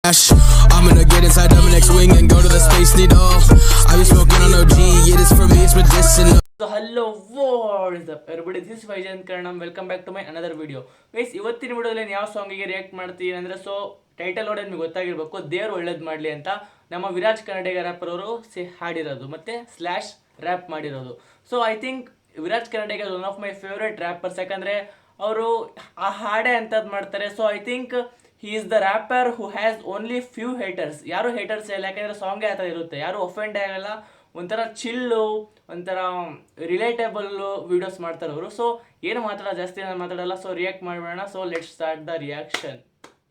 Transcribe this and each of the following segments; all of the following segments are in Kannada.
I'm gonna get inside Dominic's wing and go to the space needle. I be smoking on OG, it is for me, it's medicinal. So hello, what is up everybody, this is Vijay Karanam, welcome back to my another video. Guys, ಇವತ್ತಿನ ವಿಡಿಯೋದಲ್ಲಿ ಯಾವ ಸಾಂಗಿಗೆ ರಿಯಾಕ್ಟ್ ಮಾಡ್ತೀನಿ ಅಂದ್ರೆ ಸೊ ಟೈಟಲ್ ನೋಡಿ ನಿಮಗೆ ಗೊತ್ತಾಗಿರಬೇಕು, ದೇವರು ಒಳ್ಳೇದು ಮಾಡಲಿ ಅಂತ ನಮ್ಮ ವಿರಾಜ್ ಕರ್ನಾಟಕ ರ್ಯಾಪರ್ ಅವರು ಹಾಡಿರೋದು ಮತ್ತೆ ಸ್ಲ್ಯಾಶ್ ರ್ಯಾಪ್ ಮಾಡಿರೋದು. So I think Viraj Karnataka is one of my favourite wrappers, ಯಾಕಂದರೆ ಅವರು ಆ ಹಾಡೇ ಅಂಥದ್ದು ಮಾಡ್ತಾರೆ. So I think he is the rapper who has only few haters. ಯಾರು ಹೇಟರ್ಸ್ ಇಲ್ಲ, ಯಾಕೆಂದರೆ ಸಾಂಗೇ ಆ ಥರ ಇರುತ್ತೆ, ಯಾರು ಒಫೆಂಡ್ ಆಗಲ್ಲ, ಒಂಥರ ಚಿಲ್ಲು, ಒಂಥರ ರಿಲೇಟೇಬಲ್ಲು ವೀಡಿಯೋಸ್ ಮಾಡ್ತಾರೆ ಅವರು. ಸೊ ಏನು ಜಾಸ್ತಿ ನಾನು ಮಾತಾಡಲ್ಲ, ಸೊ ರಿಯಾಕ್ಟ್ ಮಾಡೋಣ. So let start the reaction.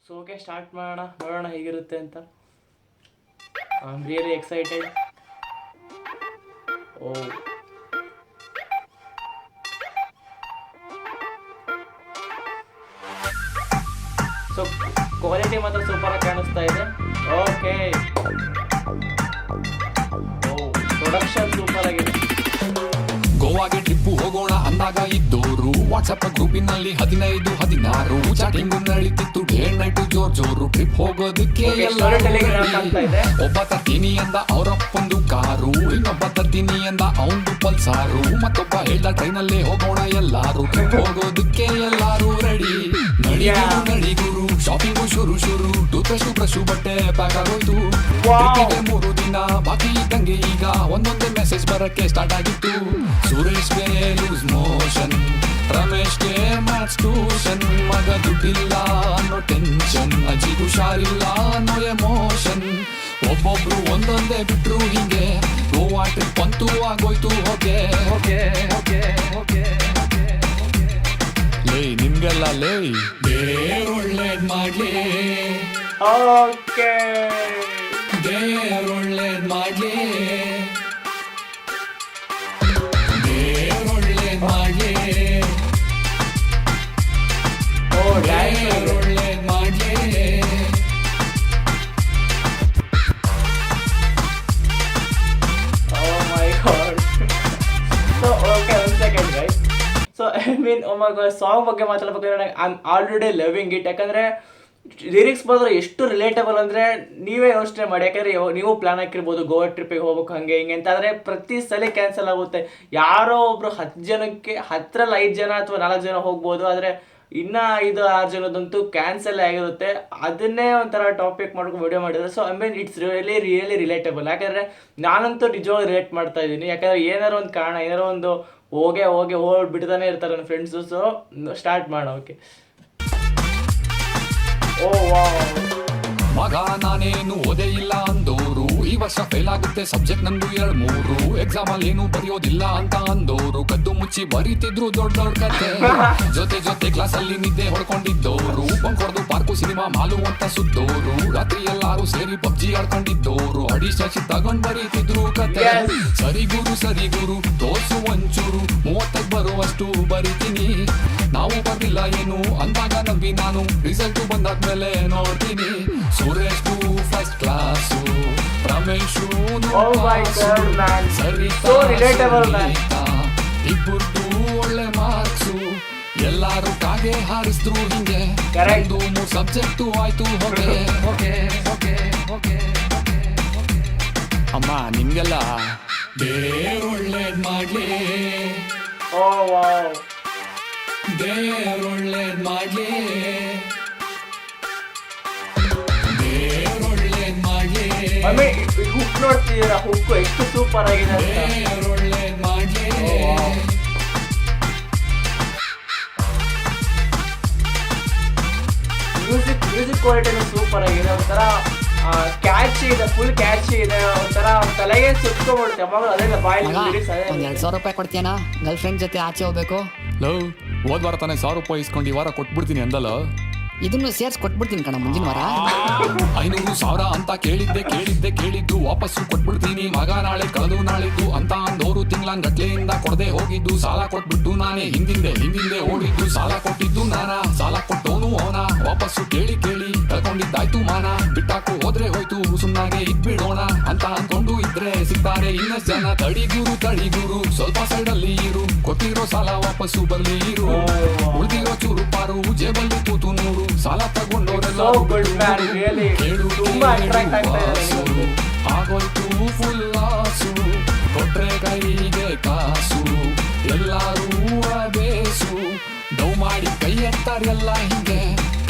So okay, start ಮಾಡೋಣ, ನೋಡೋಣ ಹೇಗಿರುತ್ತೆ ಅಂತ. I am really excited. Oh so quality ಮಾತ್ರ ಸೂಪರ್ ಆಗಿ ಕಾಣಿಸ್ತಾ ಇದೆ. ಓಕೆ, ಪ್ರೊಡಕ್ಷನ್ ಸೂಪರ್ ಆಗಿದೆ. ಗೋವಾಗೆ ಟ್ರಿಪ್ ಹೋಗೋಣ ಅಂದಾಗ ಇದ್ದೋರು ವಾಟ್ಸಪ್ ಗ್ರೂಪಿನಲ್ಲಿ 15-16 ಚಾಟಿಂಗ್ ನಡೀತಿತ್ತು, ಡೇ ನೈಟ್ ಜೋರು ಟ್ರಿಪ್ ಹೋಗೋದಕ್ಕೆ ಒಬ್ಬ ತರ್ತೀನಿ ಅಂದ ಅವರಪ್ಪಂದು ಕಾರು, ಇನ್ನೊಬ್ಬ ತರ್ತೀನಿ ಅಂದ ಅವಂದು ಪಲ್ಸಾರು, ಮತ್ತೊಬ್ಬ ಹೇಳ್ದ ಟ್ರೈನಲ್ಲೇ ಹೋಗೋಣ ಎಲ್ಲಾರು, ಟ್ರಿಪ್ ಹೋಗೋದಕ್ಕೆ ಎಲ್ಲಾರು ರೆಡಿ. ನಡಿಗುರು ಶಾಪಿಂಗು ಶುರು ಟೂತ್ಪೇಸ್ಟು ಬ್ರಷು ಬಟ್ಟೆ ಪ್ಯಾಕ್ ಆಗೋಯ್ತು. ಟ್ರಿಪ್ಪಿಗೆ 3 ದಿನ ಬಾಕಿ ಇದ್ದಂಗೆ ಈಗ ಒಂದೊಂದೇ ಮೆಸೇಜ್ ಬರಕ್ಕೆ ಸ್ಟಾರ್ಟ್ ಆಗಿತ್ತು. ಸುರೇಶ್ಗೆ ಲೂಸ್ ಮೋಷನ್, ರಮೇಶ್ಗೆ ಮ್ಯಾಥ್ಸ್ ಟ್ಯೂಷನ್, ಮಗ ದುಡ್ಡಿಲ್ಲ ಅನ್ನೋ ಟೆನ್ಷನ್, ಅಜ್ಜಿ ಹುಷಾರಿಲ್ಲ ಅನ್ನೋ ಎಮೋಷನ್. ಒಬ್ಬೊಬ್ರು ಒಂದೊಂದೇ ಬಿಟ್ರು ಹಿಂಗೆ ಗೋವಾ ಟ್ರಿಪ್ ಅಂತೂ ಆಗೋಯ್ತು. ಹೋಗೆ ಲೇ ನಿಮ್ಗೆಲ್ಲ ಲೇ ದೇವ್ರೊಳ್ಳೇದ್ ಮಾಡ್ಲಿ, ಓಕೆ ದೇವ್ರೊಳ್ಳೇದ್ ಮಾಡ್ಲಿ, ದೇವ್ರೊಳ್ಳೇದ್ ಮಾಡ್ಲಿ, ದೇವ್ರೊಳ್ಳೇದ್ ಮಾಡ್ಲಿ. Oh my god. So okay, one second guys. So I mean, oh my god, song ಬಗ್ಗೆ ಮಾತಾಡ್ಬೇಕಾದ್ರೆ I am already loving it. ಯಾಕಂದರೆ ಲಿರಿಕ್ಸ್ ಬಂದರೆ ಎಷ್ಟು ರಿಲೇಟಬಲ್ ಅಂದರೆ ನೀವೇ ಯೋಚನೆ ಮಾಡಿ. ಯಾಕಂದರೆ ನೀವು ಪ್ಲ್ಯಾನ್ ಹಾಕಿರ್ಬೋದು ಗೋವಾ ಟ್ರಿಪ್ಪಿಗೆ ಹೋಗ್ಬೇಕು ಹಂಗೆ ಹಿಂಗೆ ಅಂತ, ಆದರೆ ಪ್ರತಿ ಸಲ ಕ್ಯಾನ್ಸಲ್ ಆಗುತ್ತೆ. ಯಾರೋ ಒಬ್ಬರು 10 ಜನಕ್ಕೆ 5 ಜನ ಅಥವಾ 4 ಜನ ಹೋಗ್ಬೋದು, ಆದರೆ ಇನ್ನು 5-6 ಜನದಂತೂ ಕ್ಯಾನ್ಸಲ್ ಆಗಿರುತ್ತೆ. ಅದನ್ನೇ ಒಂಥರ ಟಾಪಿಕ್ ಮಾಡ್ಕೊಂಡು ವಿಡಿಯೋ ಮಾಡಿದರೆ so I mean it's really relatable. ಯಾಕಂದರೆ ನಾನಂತೂ ನಿಜವಾಗಿ ರಿಲೇಟ್ ಮಾಡ್ತಾ ಇದ್ದೀನಿ. ಯಾಕಂದರೆ ಏನಾರು ಒಂದು ಕಾರಣ, ಏನಾರೋ ಒಂದು ಬಿಡ್ತಾನೆ ಇರ್ತಾರೆ ನನ್ನ ಫ್ರೆಂಡ್ಸು. ಸೊ ಸ್ಟಾರ್ಟ್ ಮಾಡೋಣ. ಓಕೆ, ಓ ವಾವ್. ಮಗ ನಾನೇನು ಓದೇ ಇಲ್ಲ ಅಂದೋರು, ಈ ವರ್ಷ ಫೇಲ್ ಆಗುತ್ತೆ ಸಬ್ಜೆಕ್ಟ್ ನಂದು 2-3, ಎಕ್ಸಾಮ್ ಅಲ್ಲಿ ಏನು ಬರೆಯೋದಿಲ್ಲ ಅಂತ ಅಂದೋರು, ಕದ್ದು ಮುಚ್ಚಿ ಬರೀತಿದ್ರು ದೊಡ್ಡ ಕತೆ. ಜೊತೆ ಕ್ಲಾಸ್ ಅಲ್ಲಿ ನಿದ್ದೆ ಹೊಡ್ಕೊಂಡಿದ್ದೋರು, ಬಂಕ್ ಹೊಡೆದು ಪಾರ್ಕು ಸಿನಿಮಾ ಮಾಲು ಅಂತ ಸುತ್ತೋರು, ರಾತ್ರಿ ಎಲ್ಲಾರು ಸೇರಿ ಪಬ್ಜಿ ಆಡ್ಕೊಂಡಿದ್ದೋರು, ಅಡಿಸ್ಟ್ರಾಕ್ಷನ್ ತಗೊಂಡ್ ಬರೀತಿದ್ರು ಕತೆ. ಸರಿ ಗುರು ತೋರ್ಸು ಒಂಚೂರು, 30 ಬರುವಷ್ಟು ಬರೀತೀನಿ, ನಾವು ಬರ್ಲಿಲ್ಲ ಏನು ಅಂದಾಗ ನಂಬಿ ನಾನು ರಿಸಲ್ಟ್ ಬಂದಾದ್ಮೇಲೆ ನೋಡ್ತೀನಿ. ಸುರೇಶು ಫಸ್ಟ್ ಕ್ಲಾಸು, ರಮೇಶು ಇಬ್ಬರು ಒಳ್ಳೆ ಮಾರ್ಕ್ಸು, ಎಲ್ಲಾರು ಕಾಗೆ ಹಾರಿಸಿದ್ರು ಹಿಂಗೆ 2-3 ಸಬ್ಜೆಕ್ಟು ಆಯ್ತು. ಹೋಗೆ ಅಮ್ಮ ನಿಮ್ಗೆಲ್ಲ ದೇವ್ರೊಳ್ಳೇದ್ ಮಾಡ್ಲಿ, ದೇವ್ರೊಳ್ಳೇದ್ ಮಾಡ್ಲಿ, ದೇವ್ರೊಳ್ಳೇದ್ ಮಾಡ್ಲಿ. ಹುಕ್ ನೋಡ್ತಿದ್ದೀರಾ, ಹುಕ್ಕು ಎಷ್ಟು ಸೂಪರ್ ಆಗಿದೆ ಅಂತ. ದೇವ್ರೊಳ್ಳೇದ್ ಮಾಡ್ಲಿ. ಮ್ಯೂಸಿಕ್ ಕ್ವಾಲಿಟಿನೂ ಸೂಪರ್ ಆಗಿದೆ, ಒಂಥರ ಕ್ಯಾಚಿ ಇದೆ, ಫುಲ್ ಕ್ಯಾಚಿ ಇದೆ, ಒಂಥರ ತಲೆಗೆ ಸುತ್ಕೊಂಡ್ಬಿಡುತ್ತೆ. ಅವಾಗ ಅದೆಲ್ಲ ಬಾಯಲ್ಲಿ 2,000 ರೂಪಾಯಿ ಕೊಡ್ತೀಯನ ಗರ್ಲ್ ಫ್ರೆಂಡ್ ಜೊತೆ ಆಚೆ ಹೋಗ್ಬೇಕು. ಲವ್ ಹೋದ್ ವಾರ ತಾನೇ 1,000 ರೂಪಾಯಿ ಇಸ್ಕೊಂಡು ಈ ವಾರ ಕೊಟ್ಬಿಡ್ತೀನಿ ಅಂದಲ್ಲ, ಇದನ್ನು ಸೇರ್ಸ್ ಕೊಟ್ಬಿಡ್ತೀನಿ ಕಣ ಮುಂದಿನ ವಾರ. 500,000 ಅಂತ ಕೇಳಿದ್ದು ವಾಪಸ್ಸು ಕೊಟ್ಬಿಡ್ತೀನಿ ಮಗ, ನಾಳೆ ಕಳೆದು ನಾಳಿದ್ದು ಅಂತ ಅಂದೋರು, ತಿಂಗ್ಳಂಗಟ್ಲೆಯಿಂದ ಕೊಡದೆ ಹೋಗಿದ್ದು, ಸಾಲ ಕೊಟ್ಬಿಟ್ಟು ನಾನೇ ಹಿಂದಿಂದೆ ಓಡಿದ್ದು, ಸಾಲ ಕೊಟ್ಟಿದ್ದು ನಾನಾ, ಸಾಲ ಕೊಟ್ಟೋನು ಅವನ, ವಾಪಸ್ಸು ಕೇಳಿ ಕಳ್ಕೊಂಡಿದ್ದಾಯ್ತು ಮಾನ, ಬಿಟ್ಟಾಕು ಹೋದ್ರೆ ಹೋಯ್ತು ಸುಮ್ಮನಾಗೆ ಇದ್ಬಿಡೋಣ ಅಂತ ಅನ್ಕೊಂಡು ಇದ್ರೆ ಸಿಗ್ತಾರೆ ಇನ್ನಷ್ಟು ಜನ. ತಡಿಗುರು ಸ್ವಲ್ಪ ಸೈಡಲ್ಲಿ ಇರು, ಕೊಟ್ಟಿರೋ ಸಾಲ ವಾಪಸ್ಸು ಬರ್ಲಿ ಇರು, ಉಳ್ದಿರೋ ಚೂರು ಪಾರು ಜೇಬಲ್ಲಿ ಕೂತು 100 ಸಾಲ ತಗೊಂಡೋರೆಲ್ಲ ಕೇಳು ತುಂಬಾ ಅಟ್ರಾಕ್ಟ್ ಆಗ್ತಾ ಇದೆ ನನಗಂತೂ. ಆಗೋಯ್ತು ಫುಲ್ ಲಾಸು, ಕೊಟ್ರೆ ಕೈಗೆ ಕಾಸು, ಎಲ್ಲಾರೂ ಬೇಸು, ಡೌ ಮಾಡಿ ಕೈ ಎತ್ತಾರೆಲ್ಲ ಹಿಂಗೆ,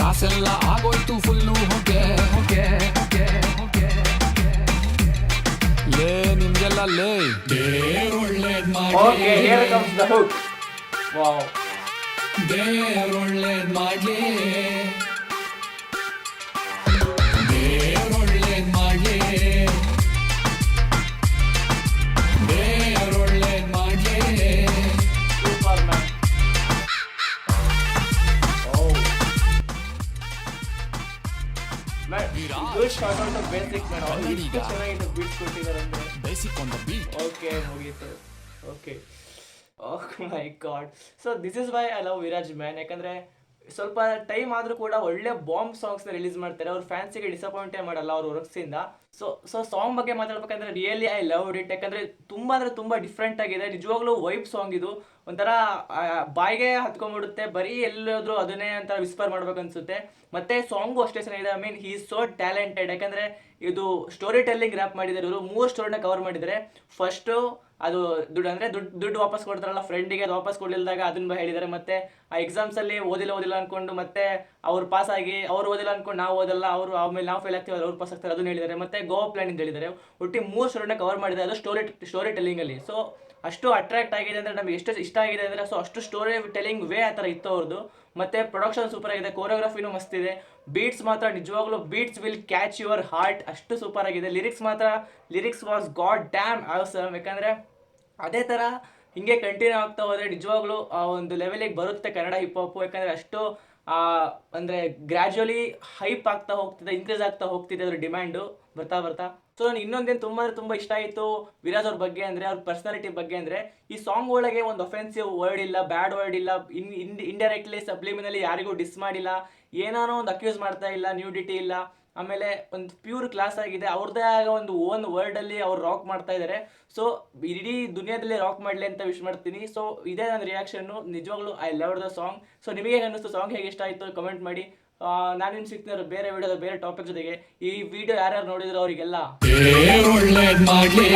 ಕಾಸೆಲ್ಲ ಆಗೋಯ್ತು ಫುಲ್ಲು ಹೊಗೆ ಹೊಗೆ ಹೊಗೆ ಹೊಗೆ. ಲೇ ನಿಮ್ಗೆಲ್ಲ ಲೇ ದೇವ್ರ್ ಒಳ್ಳೇದ್ ಓಕೆ, ಹಿಯರ್ ಮಾಡಿ, ಕಮ್ಸ್ ದ ಹುಕ್. ವಾವ್, ದೇವ್ರ್ ಒಳ್ಳೇದ್ ಮಾಡ್ಲಿ, ದೇವ್ರ್ ಒಳ್ಳೇದ್ ಮಾಡ್ಲಿ, ದೇವ್ರ್ ಒಳ್ಳೇದ್ ಮಾಡ್ಲಿ. Super man. ಇದು short out of basic madam. ಎಷ್ಟು ಚೆನ್ನಾಗಿದೆ ಬೀಟ್ಸ್ ಕೊಟ್ಟಿದ್ದಾರೆ ಅಂದ್ರೆ. Basic on the beat. Okay, ಮುಗೀತು. Okay, oh my God. So this is why I love Viraj man. ಯಾಕಂದರೆ ಸ್ವಲ್ಪ ಟೈಮ್ ಆದರೂ ಕೂಡ ಒಳ್ಳೆ ಬಾಂಬ್ ಸಾಂಗ್ಸ್ನ ರಿಲೀಸ್ ಮಾಡ್ತಾರೆ. ಅವ್ರ ಫ್ಯಾನ್ಸಿಗೆ ಡಿಸಪಾಯಿಂಟೇ ಮಾಡಲ್ಲ ಅವ್ರ ವರ್ಕ್ಸಿಂದ. ಸೊ ಸಾಂಗ್ ಬಗ್ಗೆ ಮಾತಾಡ್ಬೇಕಂದ್ರೆ ರಿಯಲಿ ಐ ಲವ್ ಇಟ್. ಯಾಕಂದರೆ ತುಂಬ ಅಂದರೆ ತುಂಬ ಡಿಫ್ರೆಂಟ್ ಆಗಿದೆ. ನಿಜವಾಗ್ಲೂ ವೈಬ್ ಸಾಂಗ್ ಇದು. ಒಂಥರ ಬಾಯಿಗೆ ಹತ್ಕೊಂಡ್ಬಿಡುತ್ತೆ. ಬರೀ ಎಲ್ಲೋದ್ರೂ ಅದನ್ನೇ ಅಂತ ವಿಸ್ಪರ್ ಮಾಡ್ಬೇಕು ಅನ್ಸುತ್ತೆ. ಮತ್ತು ಸಾಂಗು ಅಷ್ಟೇ ಚೆನ್ನಾಗಿದೆ. I mean he is so talented. ಯಾಕಂದರೆ ಇದು ಸ್ಟೋರಿ ಟೆಲ್ಲಿಂಗ್ ರ್ಯಾಪ್ ಮಾಡಿದ್ದಾರೆ ಇವರು. 3 ಸ್ಟೋರಿನ ಕವರ್ ಮಾಡಿದ್ದಾರೆ. ಫಸ್ಟು ಅದು ದುಡ್ಡು ವಾಪಸ್ ಕೊಡ್ತಾರಲ್ಲ ಫ್ರೆಂಡಿಗೆ, ಅದು ವಾಪಸ್ ಕೊಡಲಿಲ್ದಾಗ ಅದನ್ನ ಹೇಳಿದ್ದಾರೆ. ಮತ್ತು ಆ ಎಕ್ಸಾಮ್ಸಲ್ಲಿ ಓದಿಲ್ಲ ಅಂದ್ಕೊಂಡು ಮತ್ತೆ ಅವ್ರು ಪಾಸ್ ಆಗಿ ಅವ್ರು ಓದಿಲ್ಲ ಅಂದ್ಕೊಂಡು ನಾವು ಓದಲ್ಲ, ಅವರು ಆಮೇಲೆ ನಾವು ಫೇಲ್ ಆಗ್ತೀವಿ, ಅವ್ರು ಪಾಸ್ ಆಗ್ತಾರೆ, ಅದನ್ನ ಹೇಳಿದ್ದಾರೆ. ಮತ್ತು ಗೋವಾ ಪ್ಲಾನ್ ಅಂತ ಹೇಳಿದ್ದಾರೆ. ಒಟ್ಟು 3 ಸ್ಟೋರಿನ ಕವರ್ ಮಾಡಿದ್ದಾರೆ ಅದು ಸ್ಟೋರಿ ಟೆಲ್ಲಿಂಗಲ್ಲಿ. ಸೊ ಅಷ್ಟು ಅಟ್ರಾಕ್ಟ್ ಆಗಿದೆ ಅಂದರೆ ನಮಗೆ ಎಷ್ಟು ಇಷ್ಟ ಆಗಿದೆ ಅಂದರೆ, ಸೊ ಅಷ್ಟು ಸ್ಟೋರಿ ಟೆಲ್ಲಿಂಗ್ ವೇ ಆ ಥರ ಇತ್ತು ಅವ್ರದ್ದು. ಮತ್ತು ಪ್ರೊಡಕ್ಷನ್ ಸೂಪರ್ ಆಗಿದೆ, ಕೋರಿಯೋಗ್ರಫಿನೂ ಮಸ್ತ್ ಇದೆ. ಬೀಟ್ಸ್ ಮಾತ್ರ ನಿಜವಾಗ್ಲೂ beats will catch your heart, ಅಷ್ಟು ಸೂಪರ್ ಆಗಿದೆ. Lyrics was god damn awesome. ಯಾಕಂದರೆ ಅದೇ ಥರ ಹಿಂಗೆ ಕಂಟಿನ್ಯೂ ಆಗ್ತಾ ಹೋದರೆ ನಿಜವಾಗ್ಲೂ ಆ ಒಂದು ಲೆವೆಲಿಗೆ ಬರುತ್ತೆ ಕನ್ನಡ ಹಿಪ್ ಹಾಪು. ಯಾಕಂದರೆ ಅಷ್ಟು ಅಂದರೆ ಗ್ರ್ಯಾಜುವಲಿ ಹೈಪ್ ಆಗ್ತಾ ಹೋಗ್ತಿದೆ, ಇನ್ಕ್ರೀಸ್ ಆಗ್ತಾ ಹೋಗ್ತಿದೆ ಅದ್ರ ಡಿಮ್ಯಾಂಡು ಬರ್ತಾ. ಸೊ ನನಗೆ ಇನ್ನೊಂದೇನು ತುಂಬ ಇಷ್ಟ ಆಯಿತು ವಿರಾಜ್ ಅವ್ರ ಬಗ್ಗೆ ಅಂದರೆ, ಅವ್ರ ಪರ್ಸ್ನಾಲಿಟಿ ಬಗ್ಗೆ ಅಂದರೆ, ಈ ಸಾಂಗ್ ಒಳಗೆ ಒಂದು ಒಫೆನ್ಸಿವ್ ವರ್ಡ್ ಇಲ್ಲ, ಬ್ಯಾಡ್ ವರ್ಡ್ ಇಲ್ಲ, ಇಂಡೈರೆಕ್ಟ್ಲಿ ಸಬ್ಲಿಮಿನಲಿ ಯಾರಿಗೂ ಡಿಸ್ ಮಾಡಿಲ್ಲ, ಏನಾನೋ ಒಂದು ಅಕ್ಯೂಸ್ ಮಾಡ್ತಾ ಇಲ್ಲ, ನ್ಯೂಡಿಟಿ ಇಲ್ಲ. ಆಮೇಲೆ ಒಂದು ಪ್ಯೂರ್ ಕ್ಲಾಸ್ ಆಗಿದೆ. ಅವ್ರದ್ದೇ ಆಗ ಒಂದು ಓನ್ ವರ್ಡಲ್ಲಿ ಅವ್ರು ರಾಕ್ ಮಾಡ್ತಾ ಇದ್ದಾರೆ. ಸೊ ಇಡೀ ದುನಿಯಾದಲ್ಲಿ ರಾಕ್ ಮಾಡಲಿ ಅಂತ ವಿಶ್ ಮಾಡ್ತೀನಿ. ಸೊ ಇದೇ ನನ್ನ ರಿಯಾಕ್ಷನ್ನು. ನಿಜವಾಗ್ಲೂ I love the song. So ನಿಮಗೆ ಏನು ಅನ್ನಿಸ್ತು, ಸಾಂಗ್ ಹೇಗೆ ಇಷ್ಟ ಆಯಿತು ಕಮೆಂಟ್ ಮಾಡಿ. ನಾನು ನಿಮ್ಗೆ ಸಿಗ್ತೀನಿ ಬೇರೆ ವಿಡಿಯೋದ ಬೇರೆ ಟಾಪಿಕ್ ಜೊತೆಗೆ. ಈ ವಿಡಿಯೋ ಯಾರ್ಯಾರು ನೋಡಿದ್ರು ಅವರಿಗೆಲ್ಲ ದೇವ್ರ್ ಒಳ್ಳೇದ್ ಮಾಡ್ಲಿ.